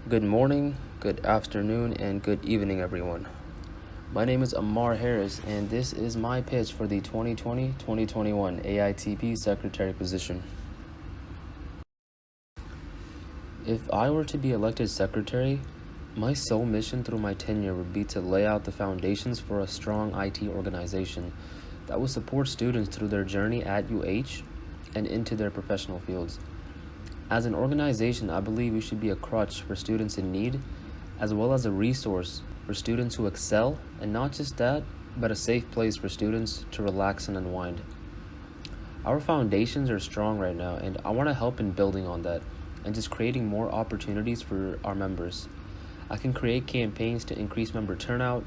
Good morning, good afternoon, and good evening, everyone. My name is Amar Harris, and this is my pitch for the 2020-2021 AITP Secretary position. If I were to be elected Secretary, my sole mission through my tenure would be to lay out the foundations for a strong IT organization that will support students through their journey at UH and into their professional fields. As an organization, I believe we should be a crutch for students in need, as well as a resource for students who excel, and not just that, but a safe place for students to relax and unwind. Our foundations are strong right now, and I want to help in building on that and just creating more opportunities for our members. I can create campaigns to increase member turnout.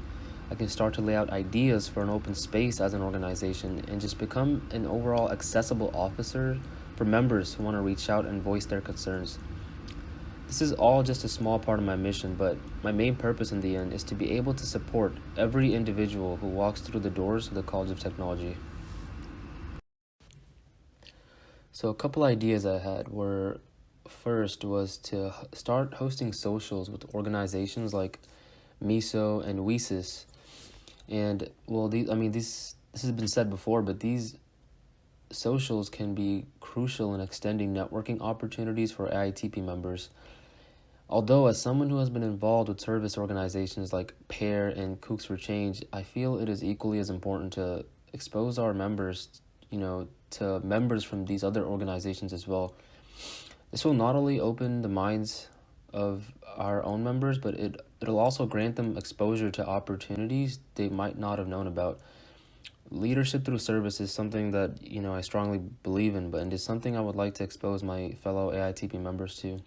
I can start to lay out ideas for an open space as an organization and just become an overall accessible officer for members who want to reach out and voice their concerns. This is all just a small part of my mission, but my main purpose in the end is to be able to support every individual who walks through the doors of the College of Technology. So a couple ideas I had were, first was to start hosting socials with organizations like MISO and WESIS. And well, this has been said before, but these socials can be crucial in extending networking opportunities for AITP members. Although, as someone who has been involved with service organizations like PAIR and Cooks for Change, I feel it is equally as important to expose our members, to members from these other organizations as well. This will not only open the minds of our own members, but it'll also grant them exposure to opportunities they might not have known about. Leadership through service is something that, I strongly believe in, but it is something I would like to expose my fellow AITP members to.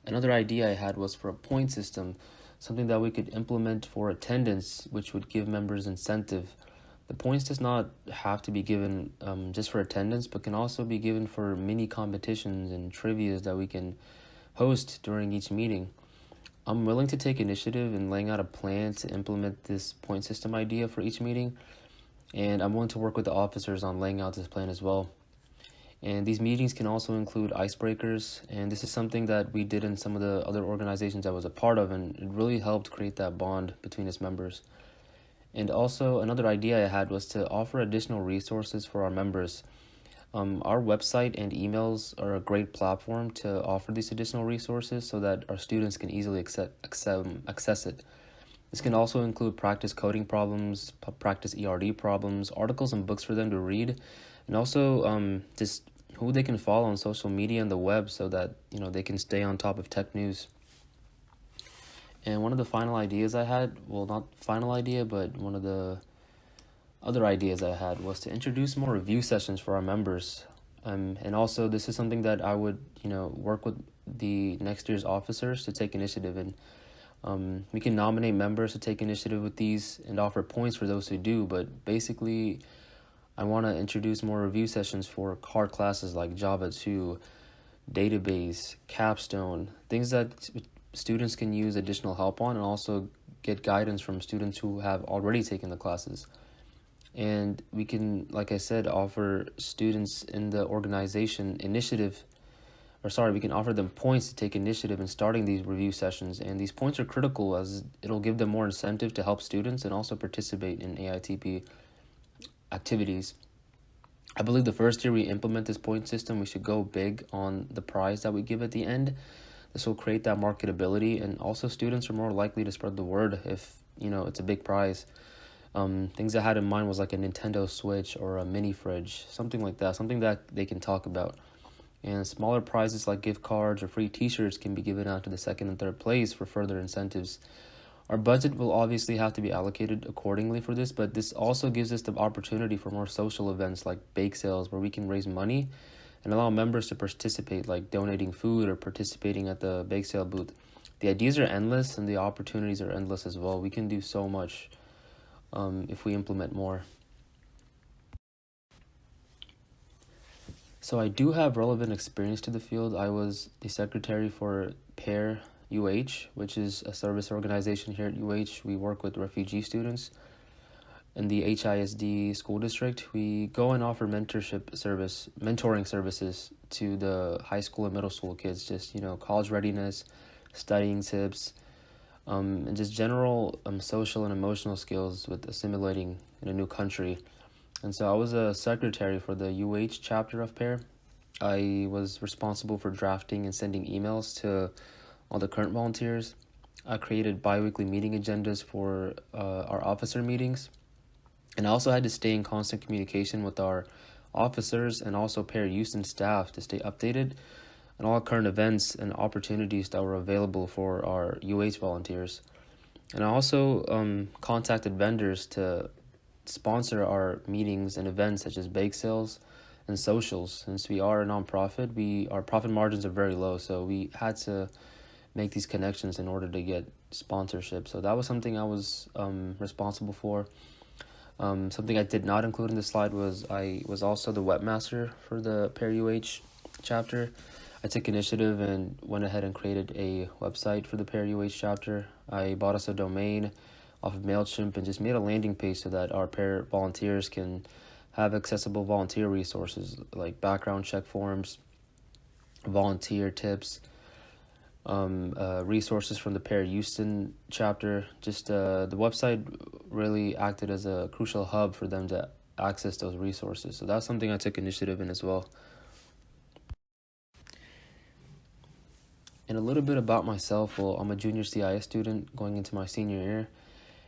Another idea I had was for a point system, something that we could implement for attendance, which would give members incentive. The points does not have to be given just for attendance, but can also be given for mini competitions and trivias that we can host during each meeting. I'm willing to take initiative in laying out a plan to implement this point system idea for each meeting, and I'm willing to work with the officers on laying out this plan as well. And these meetings can also include icebreakers, and this is something that we did in some of the other organizations I was a part of, and it really helped create that bond between its members. And also, another idea I had was to offer additional resources for our members. Our website and emails are a great platform to offer these additional resources so that our students can easily access it. This can also include practice coding problems, practice ERD problems, articles and books for them to read, and also just who they can follow on social media and the web so that they can stay on top of tech news. And one of the final ideas I had, well, not final idea, but one of the other ideas I had was to introduce more review sessions for our members. And also, this is something that I would, work with the next year's officers to take initiative in. We can nominate members to take initiative with these and offer points for those who do, but basically, I want to introduce more review sessions for hard classes like Java 2, database, capstone, things that students can use additional help on, and also get guidance from students who have already taken the classes. And we can, like I said, offer students in the organization we can offer them points to take initiative in starting these review sessions. And these points are critical as it'll give them more incentive to help students and also participate in AITP activities. I believe the first year we implement this point system, we should go big on the prize that we give at the end. This will create that marketability, and also students are more likely to spread the word if, it's a big prize. Things I had in mind was like a Nintendo Switch or a mini fridge, something like that, something that they can talk about. And smaller prizes like gift cards or free t-shirts can be given out to the second and third place for further incentives. Our budget will obviously have to be allocated accordingly for this, but this also gives us the opportunity for more social events like bake sales where we can raise money and allow members to participate, like donating food or participating at the bake sale booth. The ideas are endless and the opportunities are endless as well. We can do so much if we implement more. So I do have relevant experience to the field. I was the secretary for PAIR UH, which is a service organization here at UH. We work with refugee students. In the HISD school district, we go and offer mentoring services to the high school and middle school kids, just, college readiness, studying tips, and just general social and emotional skills with assimilating in a new country. And so I was a secretary for the UH chapter of PAIR. I was responsible for drafting and sending emails to all the current volunteers. I created bi-weekly meeting agendas for our officer meetings. And I also had to stay in constant communication with our officers and also PAIR Houston staff to stay updated on all current events and opportunities that were available for our UH volunteers. And I also contacted vendors to sponsor our meetings and events such as bake sales and socials. Since we are a nonprofit, our profit margins are very low, so we had to make these connections in order to get sponsorship. So that was something I was responsible for. Something I did not include in the slide was I was also the webmaster for the PAIR UH chapter. I took initiative and went ahead and created a website for the PAIR UH chapter. I bought us a domain off of MailChimp and just made a landing page so that our PAIR volunteers can have accessible volunteer resources like background check forms, volunteer tips, resources from the PAIR Houston chapter. Just the website really acted as a crucial hub for them to access those resources. So that's something I took initiative in as well. And a little bit about myself. Well, I'm a junior CIS student going into my senior year,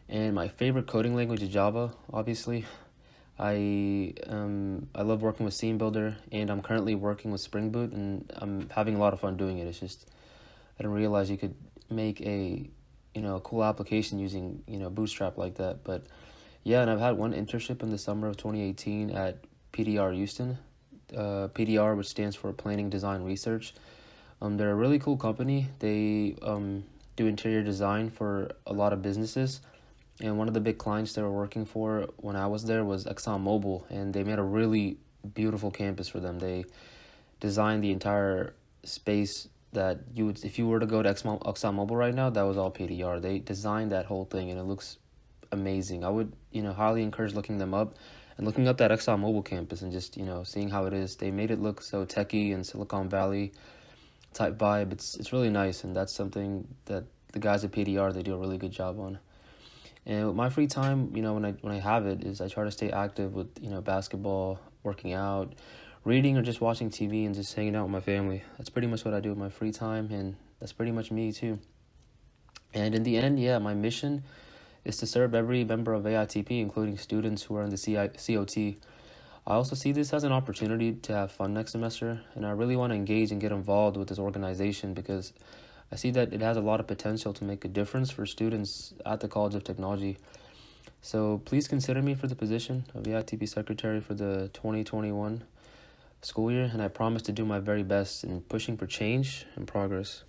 and my favorite coding language is Java, obviously. I love working with Scene Builder, and I'm currently working with Spring Boot, and I'm having a lot of fun doing it. It's just I didn't realize you could make a cool application using Bootstrap like that. But yeah, and I've had one internship in the summer of 2018 at PDR Houston, PDR, which stands for Planning Design Research. They're a really cool company. They do interior design for a lot of businesses. And one of the big clients they were working for when I was there was ExxonMobil, and they made a really beautiful campus for them. They designed the entire space that you would, if you were to go to ExxonMobil right now, that was all PDR. They designed that whole thing, and it looks amazing. I would, highly encourage looking them up and looking up that ExxonMobil campus and just, seeing how it is. They made it look so techy and Silicon Valley type vibe. It's really nice, and that's something that the guys at PDR, they do a really good job on. And with my free time, when I have it, is I try to stay active with, basketball, working out, reading, or just watching TV and just hanging out with my family. That's pretty much what I do with my free time, and that's pretty much me too. And in the end, yeah, my mission is to serve every member of AITP, including students who are in the COT. I also see this as an opportunity to have fun next semester, and I really want to engage and get involved with this organization because I see that it has a lot of potential to make a difference for students at the College of Technology. So please consider me for the position of AITP Secretary for the 2021 school year, and I promise to do my very best in pushing for change and progress.